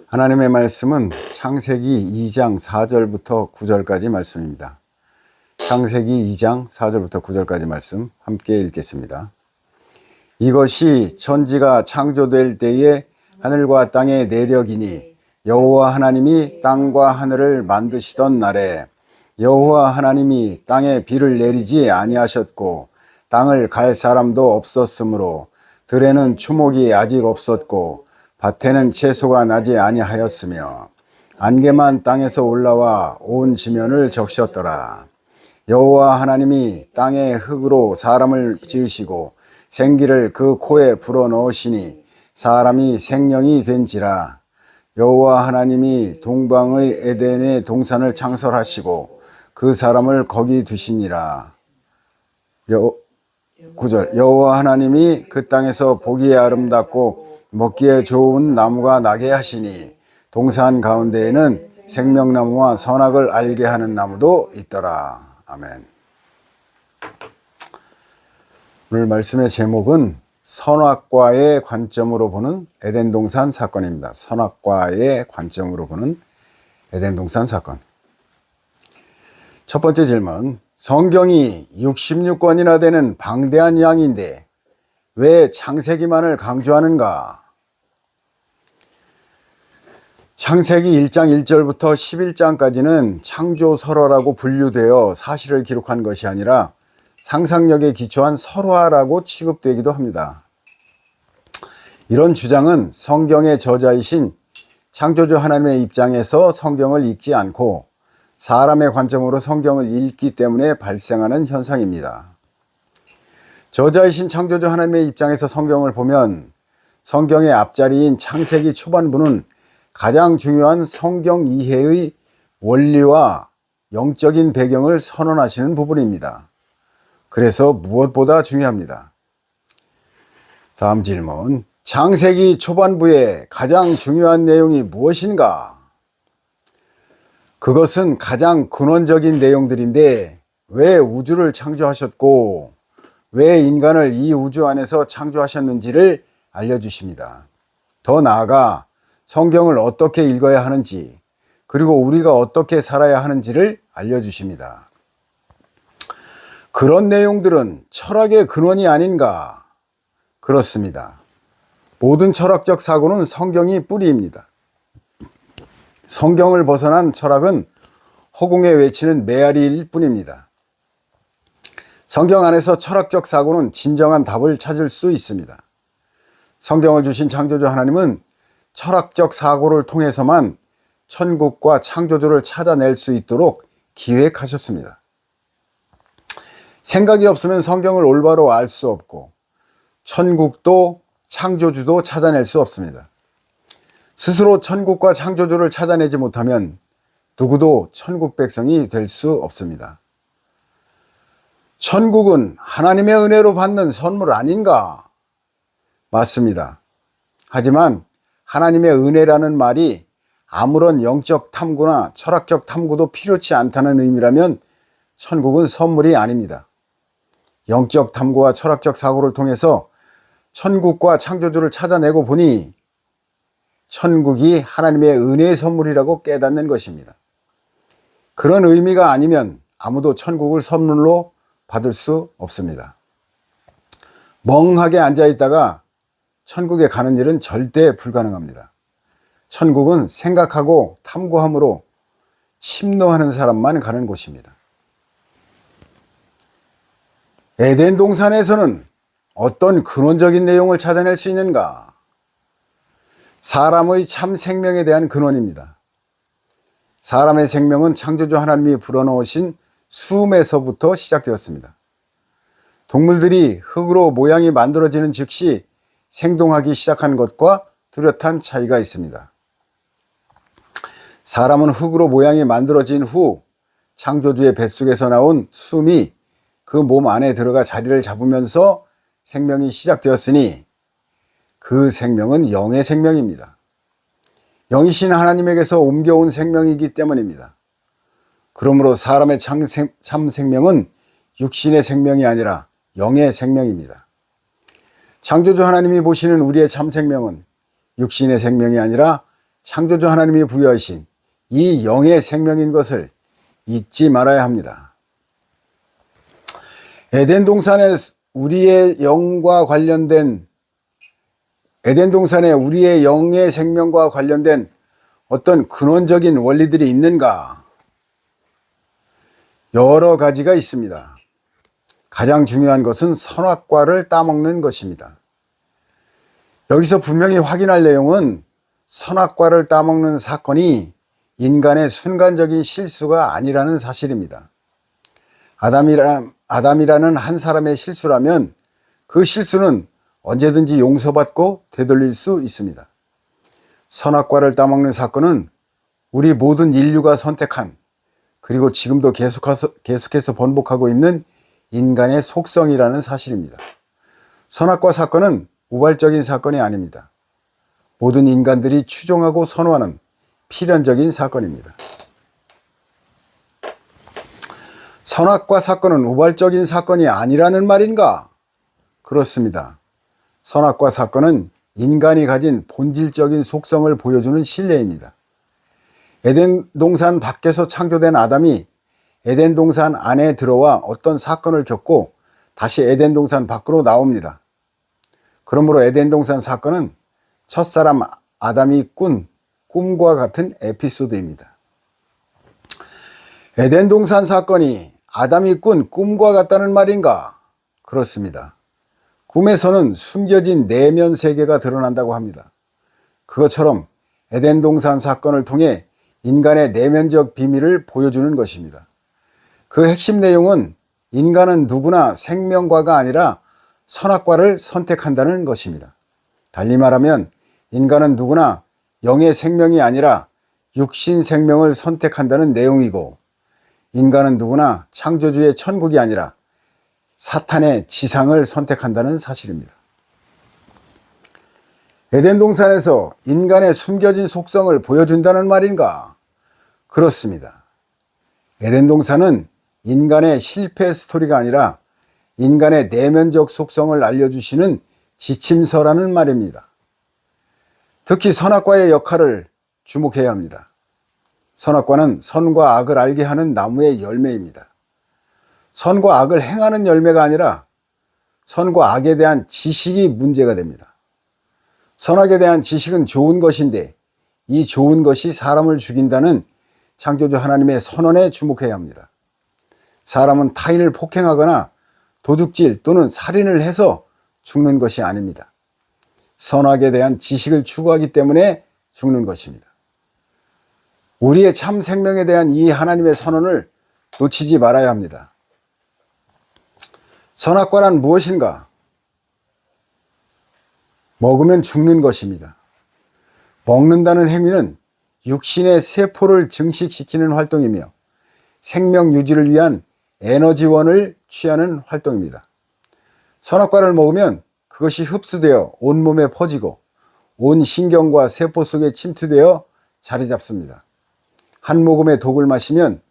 하나님의 말씀은 창세기 2장 4절부터 9절까지 말씀입니다. 창세기 2장 4절부터 9절까지 말씀 함께 읽겠습니다. 이것이 천지가 창조될 때에 하늘과 땅의 내력이니 여호와 하나님이 땅과 하늘을 만드시던 날에 여호와 하나님이 땅에 비를 내리지 아니하셨고 땅을 갈 사람도 없었으므로 들에는 추목이 아직 없었고 밭에는 채소가 나지 아니하였으며 안개만 땅에서 올라와 온 지면을 적셨더라. 여호와 하나님이 땅의 흙으로 사람을 지으시고 생기를 그 코에 불어넣으시니 사람이 생명이 된지라. 여호와 하나님이 동방의 에덴의 동산을 창설하시고 그 사람을 거기 두시니라. 9절 여호와 하나님이 그 땅에서 보기에 아름답고 먹기에 좋은 나무가 나게 하시니 동산 가운데에는 생명나무와 선악을 알게 하는 나무도 있더라. 아멘. 오늘 말씀의 제목은 선악과의 관점으로 보는 에덴 동산 사건입니다. 선악과의 관점으로 보는 에덴 동산 사건. 첫 번째 질문. 성경이 66권이나 되는 방대한 양인데 왜 창세기만을 강조하는가? 창세기 1장 1절부터 11장까지는 창조설화라고 분류되어 사실을 기록한 것이 아니라 상상력에 기초한 설화라고 취급되기도 합니다. 이런 주장은 성경의 저자이신 창조주 하나님의 입장에서 성경을 읽지 않고 사람의 관점으로 성경을 읽기 때문에 발생하는 현상입니다. 저자이신 창조주 하나님의 입장에서 성경을 보면 성경의 앞자리인 창세기 초반부는 가장 중요한 성경 이해의 원리와 영적인 배경을 선언하시는 부분입니다. 그래서 무엇보다 중요합니다. 다음 질문. 창세기 초반부의 가장 중요한 내용이 무엇인가? 그것은 가장 근원적인 내용들인데 왜 우주를 창조하셨고 왜 인간을 이 우주 안에서 창조하셨는지를 알려주십니다. 더 나아가 성경을 어떻게 읽어야 하는지 그리고 우리가 어떻게 살아야 하는지를 알려주십니다. 그런 내용들은 철학의 근원이 아닌가? 그렇습니다. 모든 철학적 사고는 성경이 뿌리입니다. 성경을 벗어난 철학은 허공에 외치는 메아리일 뿐입니다. 성경 안에서 철학적 사고는 진정한 답을 찾을 수 있습니다. 성경을 주신 창조주 하나님은 철학적 사고를 통해서만 천국과 창조주를 찾아낼 수 있도록 기획하셨습니다. 생각이 없으면 성경을 올바로 알 수 없고 천국도 창조주도 찾아낼 수 없습니다. 스스로 천국과 창조주를 찾아내지 못하면 누구도 천국 백성이 될 수 없습니다. 천국은 하나님의 은혜로 받는 선물 아닌가? 맞습니다. 하지만 하나님의 은혜라는 말이 아무런 영적 탐구나 철학적 탐구도 필요치 않다는 의미라면 천국은 선물이 아닙니다. 영적 탐구와 철학적 사고를 통해서 천국과 창조주를 찾아내고 보니 천국이 하나님의 은혜의 선물이라고 깨닫는 것입니다. 그런 의미가 아니면 아무도 천국을 선물로 받을 수 없습니다. 멍하게 앉아있다가 천국에 가는 일은 절대 불가능합니다. 천국은 생각하고 탐구함으로 침노하는 사람만 가는 곳입니다. 에덴 동산에서는 어떤 근원적인 내용을 찾아낼 수 있는가? 사람의 참 생명에 대한 근원입니다. 사람의 생명은 창조주 하나님이 불어넣으신 숨에서부터 시작되었습니다. 동물들이 흙으로 모양이 만들어지는 즉시 생동하기 시작한 것과 뚜렷한 차이가 있습니다. 사람은 흙으로 모양이 만들어진 후 창조주의 뱃속에서 나온 숨이 그 몸 안에 들어가 자리를 잡으면서 생명이 시작되었으니 그 생명은 영의 생명입니다. 영이신 하나님에게서 옮겨온 생명이기 때문입니다. 그러므로 사람의 참 생명은 육신의 생명이 아니라 영의 생명입니다. 창조주 하나님이 보시는 우리의 참 생명은 육신의 생명이 아니라 창조주 하나님이 부여하신 이 영의 생명인 것을 잊지 말아야 합니다. 에덴 동산에 우리의 영의 생명과 관련된 어떤 근원적인 원리들이 있는가? 여러 가지가 있습니다. 가장 중요한 것은 선악과를 따먹는 것입니다. 여기서 분명히 확인할 내용은 선악과를 따먹는 사건이 인간의 순간적인 실수가 아니라는 사실입니다. 아담이라는 한 사람의 실수라면 그 실수는 언제든지 용서받고 되돌릴 수 있습니다. 선악과를 따먹는 사건은 우리 모든 인류가 선택한, 그리고 지금도 계속해서 번복하고 있는 인간의 속성이라는 사실입니다. 선악과 사건은 우발적인 사건이 아닙니다. 모든 인간들이 추종하고 선호하는 필연적인 사건입니다. 선악과 사건은 우발적인 사건이 아니라는 말인가? 그렇습니다. 선악과 사건은 인간이 가진 본질적인 속성을 보여주는 신뢰입니다. 에덴 동산 밖에서 창조된 아담이 에덴 동산 안에 들어와 어떤 사건을 겪고 다시 에덴 동산 밖으로 나옵니다. 그러므로 에덴 동산 사건은 첫사람 아담이 꾼 꿈과 같은 에피소드입니다. 에덴 동산 사건이 아담이 꾼 꿈과 같다는 말인가? 그렇습니다. 꿈에서는 숨겨진 내면 세계가 드러난다고 합니다. 그것처럼 에덴 동산 사건을 통해 인간의 내면적 비밀을 보여주는 것입니다. 그 핵심 내용은 인간은 누구나 생명과가 아니라 선악과를 선택한다는 것입니다. 달리 말하면 인간은 누구나 영의 생명이 아니라 육신 생명을 선택한다는 내용이고, 인간은 누구나 창조주의 천국이 아니라 사탄의 지상을 선택한다는 사실입니다. 에덴 동산에서 인간의 숨겨진 속성을 보여준다는 말인가? 그렇습니다. 에덴 동산은 인간의 실패 스토리가 아니라 인간의 내면적 속성을 알려주시는 지침서라는 말입니다. 특히 선악과의 역할을 주목해야 합니다. 선악과는 선과 악을 알게 하는 나무의 열매입니다. 선과 악을 행하는 열매가 아니라 선과 악에 대한 지식이 문제가 됩니다. 선악에 대한 지식은 좋은 것인데 이 좋은 것이 사람을 죽인다는 창조주 하나님의 선언에 주목해야 합니다. 사람은 타인을 폭행하거나 도둑질 또는 살인을 해서 죽는 것이 아닙니다. 선악에 대한 지식을 추구하기 때문에 죽는 것입니다. 우리의 참 생명에 대한 이 하나님의 선언을 놓치지 말아야 합니다. 선악과란 무엇인가? 먹으면 죽는 것입니다. 먹는다는 행위는 육신의 세포를 증식시키는 활동이며 생명 유지를 위한 에너지원을 취하는 활동입니다. 선악과를 먹으면 그것이 흡수되어 온몸에 퍼지고 온 신경과 세포 속에 침투되어 자리 잡습니다. 한 모금의 독을 마시면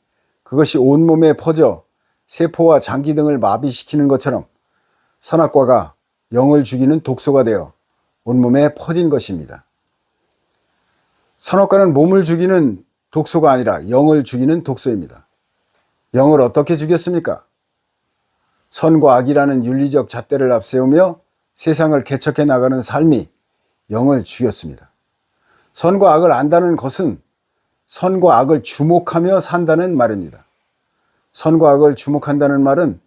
그것이 온몸에 퍼져 세포와 장기 등을 마비시키는 것처럼 선악과가 영을 죽이는 독소가 되어 온몸에 퍼진 것입니다. 선악과는 몸을 죽이는 독소가 아니라 영을 죽이는 독소입니다. 영을 어떻게 죽였습니까? 선과 악이라는 윤리적 잣대를 앞세우며 세상을 개척해 나가는 삶이 영을 죽였습니다. 선과 악을 안다는 것은 선과 악을 주목하며 산다는 말입니다. 선과 악을 주목한다는 말은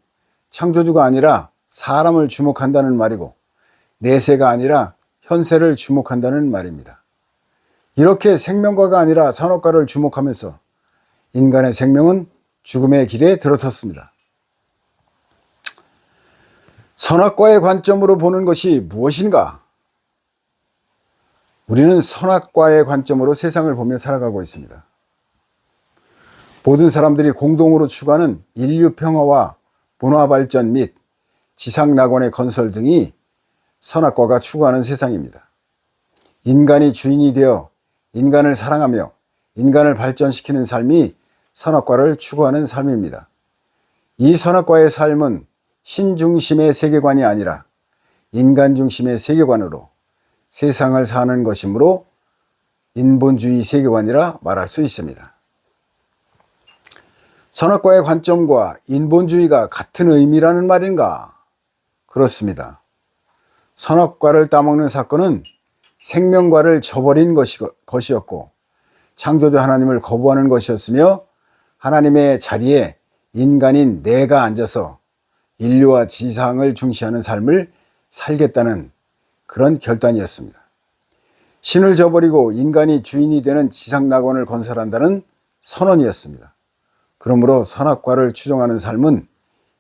창조주가 아니라 사람을 주목한다는 말이고 내세가 아니라 현세를 주목한다는 말입니다. 이렇게 생명과가 아니라 선악과를 주목하면서 인간의 생명은 죽음의 길에 들어섰습니다. 선악과의 관점으로 보는 것이 무엇인가? 우리는 선악과의 관점으로 세상을 보며 살아가고 있습니다. 모든 사람들이 공동으로 추구하는 인류 평화와 문화 발전 및 지상 낙원의 건설 등이 선악과가 추구하는 세상입니다. 인간이 주인이 되어 인간을 사랑하며 인간을 발전시키는 삶이 선악과를 추구하는 삶입니다. 이 선악과의 삶은 신중심의 세계관이 아니라 인간 중심의 세계관으로 세상을 사는 것이므로 인본주의 세계관이라 말할 수 있습니다. 선악과의 관점과 인본주의가 같은 의미라는 말인가? 그렇습니다. 선악과를 따먹는 사건은 생명과를 저버린 것이었고 창조주 하나님을 거부하는 것이었으며 하나님의 자리에 인간인 내가 앉아서 인류와 지상을 중시하는 삶을 살겠다는 그런 결단이었습니다. 신을 저버리고 인간이 주인이 되는 지상낙원을 건설한다는 선언이었습니다. 그러므로 선악과를 추종하는 삶은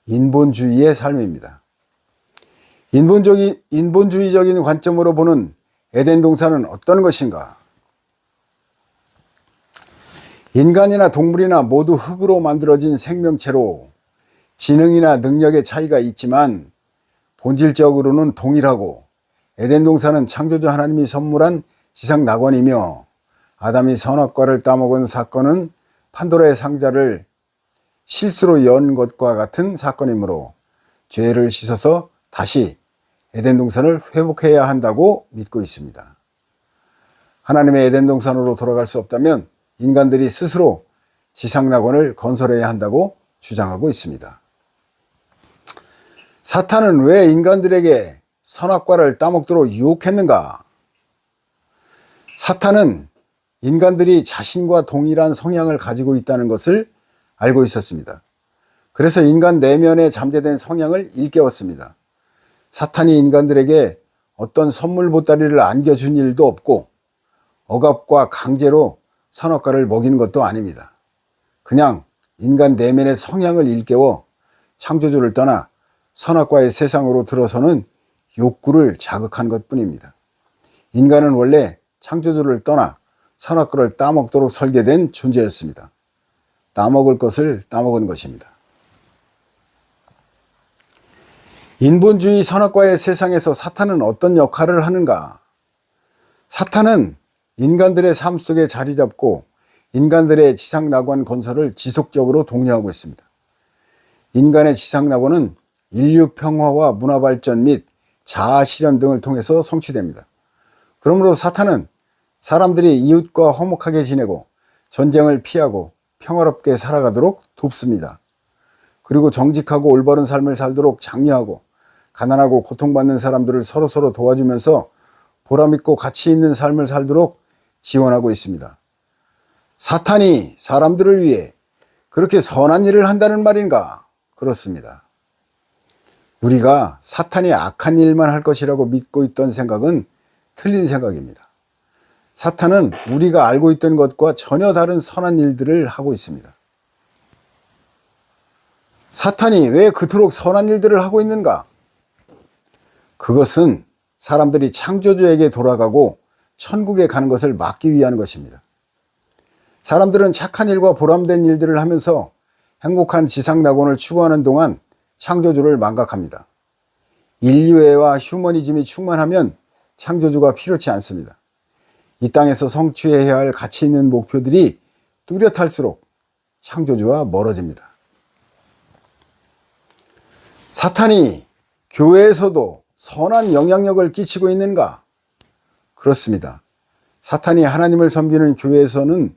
인본주의의 삶입니다. 인본주의적인 관점으로 보는 에덴 동산은 어떤 것인가? 인간이나 동물이나 모두 흙으로 만들어진 생명체로 지능이나 능력의 차이가 있지만 본질적으로는 동일하고 에덴 동산은 창조주 하나님이 선물한 지상 낙원이며 아담이 선악과를 따먹은 사건은 판도라의 상자를 실수로 연 것과 같은 사건이므로 죄를 씻어서 다시 에덴 동산을 회복해야 한다고 믿고 있습니다. 하나님의 에덴 동산으로 돌아갈 수 없다면 인간들이 스스로 지상 낙원을 건설해야 한다고 주장하고 있습니다. 사탄은 왜 인간들에게 선악과를 따먹도록 유혹했는가? 사탄은 인간들이 자신과 동일한 성향을 가지고 있다는 것을 알고 있었습니다. 그래서 인간 내면에 잠재된 성향을 일깨웠습니다. 사탄이 인간들에게 어떤 선물 보따리를 안겨준 일도 없고 억압과 강제로 선악과를 먹이는 것도 아닙니다. 그냥 인간 내면의 성향을 일깨워 창조주를 떠나 선악과의 세상으로 들어서는 욕구를 자극한 것뿐입니다. 인간은 원래 창조주를 떠나 선악과를 따먹도록 설계된 존재였습니다. 따먹을 것을 따먹은 것입니다. 인본주의 선악과의 세상에서 사탄은 어떤 역할을 하는가? 사탄은 인간들의 삶 속에 자리 잡고 인간들의 지상낙원 건설을 지속적으로 독려하고 있습니다. 인간의 지상낙원은 인류 평화와 문화 발전 및 자아 실현 등을 통해서 성취됩니다. 그러므로 사탄은 사람들이 이웃과 화목하게 지내고 전쟁을 피하고 평화롭게 살아가도록 돕습니다. 그리고 정직하고 올바른 삶을 살도록 장려하고 가난하고 고통받는 사람들을 서로서로 도와주면서 보람있고 가치 있는 삶을 살도록 지원하고 있습니다. 사탄이 사람들을 위해 그렇게 선한 일을 한다는 말인가? 그렇습니다. 우리가 사탄이 악한 일만 할 것이라고 믿고 있던 생각은 틀린 생각입니다. 사탄은 우리가 알고 있던 것과 전혀 다른 선한 일들을 하고 있습니다. 사탄이 왜 그토록 선한 일들을 하고 있는가? 그것은 사람들이 창조주에게 돌아가고 천국에 가는 것을 막기 위한 것입니다. 사람들은 착한 일과 보람된 일들을 하면서 행복한 지상낙원을 추구하는 동안 창조주를 망각합니다. 인류애와 휴머니즘이 충만하면 창조주가 필요치 않습니다. 이 땅에서 성취해야 할 가치 있는 목표들이 뚜렷할수록 창조주와 멀어집니다. 사탄이 교회에서도 선한 영향력을 끼치고 있는가? 그렇습니다. 사탄이 하나님을 섬기는 교회에서는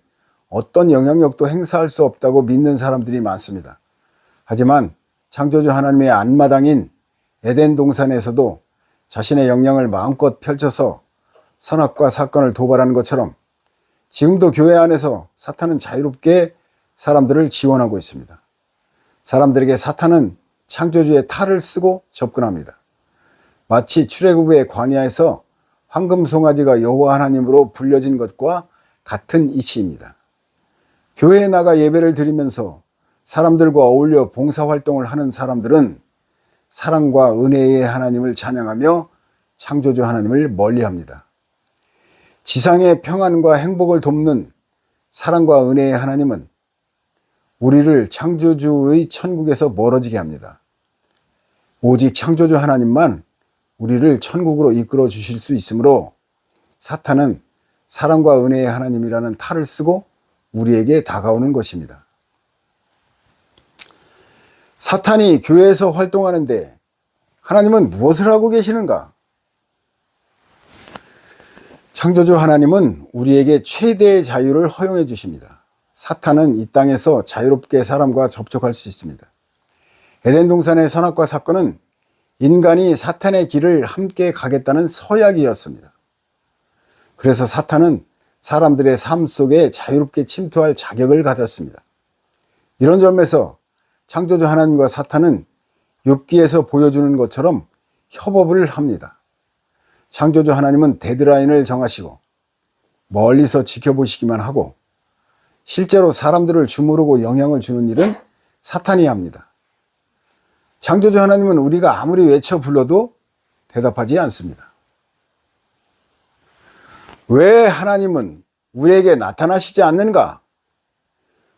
어떤 영향력도 행사할 수 없다고 믿는 사람들이 많습니다. 하지만 창조주 하나님의 안마당인 에덴 동산에서도 자신의 영향을 마음껏 펼쳐서 선악과 사건을 도발하는 것처럼 지금도 교회 안에서 사탄은 자유롭게 사람들을 지원하고 있습니다. 사람들에게 사탄은 창조주의 탈을 쓰고 접근합니다. 마치 출애굽의 광야에서 황금 송아지가 여호와 하나님으로 불려진 것과 같은 이치입니다. 교회에 나가 예배를 드리면서 사람들과 어울려 봉사활동을 하는 사람들은 사랑과 은혜의 하나님을 찬양하며 창조주 하나님을 멀리합니다. 지상의 평안과 행복을 돕는 사랑과 은혜의 하나님은 우리를 창조주의 천국에서 멀어지게 합니다. 오직 창조주 하나님만 우리를 천국으로 이끌어 주실 수 있으므로 사탄은 사랑과 은혜의 하나님이라는 탈을 쓰고 우리에게 다가오는 것입니다. 사탄이 교회에서 활동하는데 하나님은 무엇을 하고 계시는가? 창조주 하나님은 우리에게 최대의 자유를 허용해 주십니다. 사탄은 이 땅에서 자유롭게 사람과 접촉할 수 있습니다. 에덴 동산의 선악과 사건은 인간이 사탄의 길을 함께 가겠다는 서약이었습니다. 그래서 사탄은 사람들의 삶 속에 자유롭게 침투할 자격을 가졌습니다. 이런 점에서 창조주 하나님과 사탄은 욥기에서 보여주는 것처럼 협업을 합니다. 창조주 하나님은 데드라인을 정하시고 멀리서 지켜보시기만 하고 실제로 사람들을 주무르고 영향을 주는 일은 사탄이 합니다. 창조주 하나님은 우리가 아무리 외쳐 불러도 대답하지 않습니다. 왜 하나님은 우리에게 나타나시지 않는가?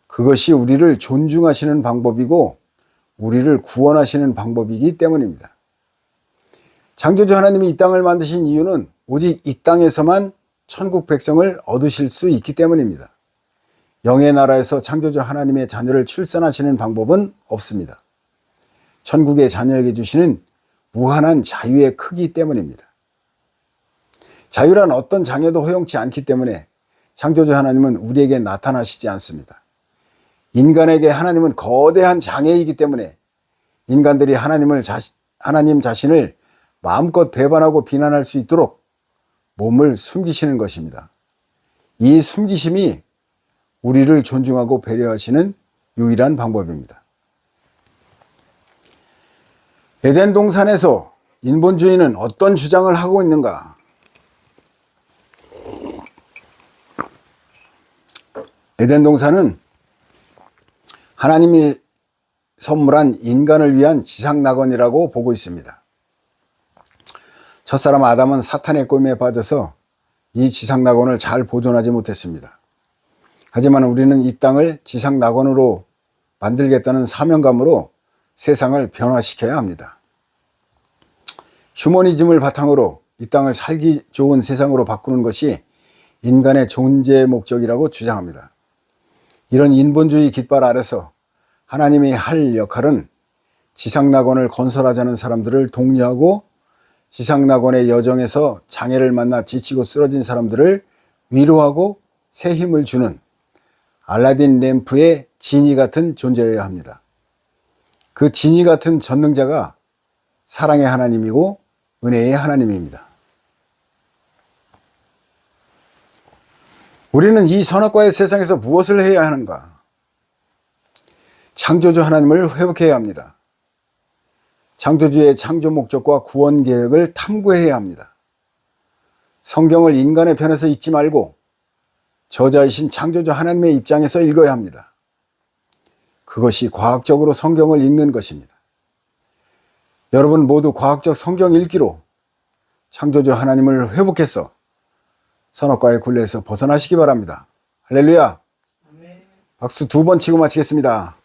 그것이 우리를 존중하시는 방법이고 우리를 구원하시는 방법이기 때문입니다. 창조주 하나님이 이 땅을 만드신 이유는 오직 이 땅에서만 천국 백성을 얻으실 수 있기 때문입니다. 영의 나라에서 창조주 하나님의 자녀를 출산하시는 방법은 없습니다. 천국의 자녀에게 주시는 무한한 자유의 크기 때문입니다. 자유란 어떤 장애도 허용치 않기 때문에 창조주 하나님은 우리에게 나타나시지 않습니다. 인간에게 하나님은 거대한 장애이기 때문에 인간들이 하나님 자신을 마음껏 배반하고 비난할 수 있도록 몸을 숨기시는 것입니다. 이 숨기심이 우리를 존중하고 배려하시는 유일한 방법입니다. 에덴 동산에서 인본주의는 어떤 주장을 하고 있는가? 에덴 동산은 하나님이 선물한 인간을 위한 지상낙원이라고 보고 있습니다. 첫사람 아담은 사탄의 꼬임에 빠져서 이 지상낙원을 잘 보존하지 못했습니다. 하지만 우리는 이 땅을 지상낙원으로 만들겠다는 사명감으로 세상을 변화시켜야 합니다. 휴머니즘을 바탕으로 이 땅을 살기 좋은 세상으로 바꾸는 것이 인간의 존재 목적이라고 주장합니다. 이런 인본주의 깃발 아래서 하나님이 할 역할은 지상낙원을 건설하자는 사람들을 독려하고 지상낙원의 여정에서 장애를 만나 지치고 쓰러진 사람들을 위로하고 새 힘을 주는 알라딘 램프의 지니 같은 존재여야 합니다. 그 지니 같은 전능자가 사랑의 하나님이고 은혜의 하나님입니다. 우리는 이 선악과의 세상에서 무엇을 해야 하는가? 창조주 하나님을 회복해야 합니다. 창조주의 창조 목적과 구원 계획을 탐구해야 합니다. 성경을 인간의 편에서 읽지 말고 저자이신 창조주 하나님의 입장에서 읽어야 합니다. 그것이 과학적으로 성경을 읽는 것입니다. 여러분 모두 과학적 성경 읽기로 창조주 하나님을 회복해서 선악과의 굴레에서 벗어나시기 바랍니다. 할렐루야! 박수 2번 치고 마치겠습니다.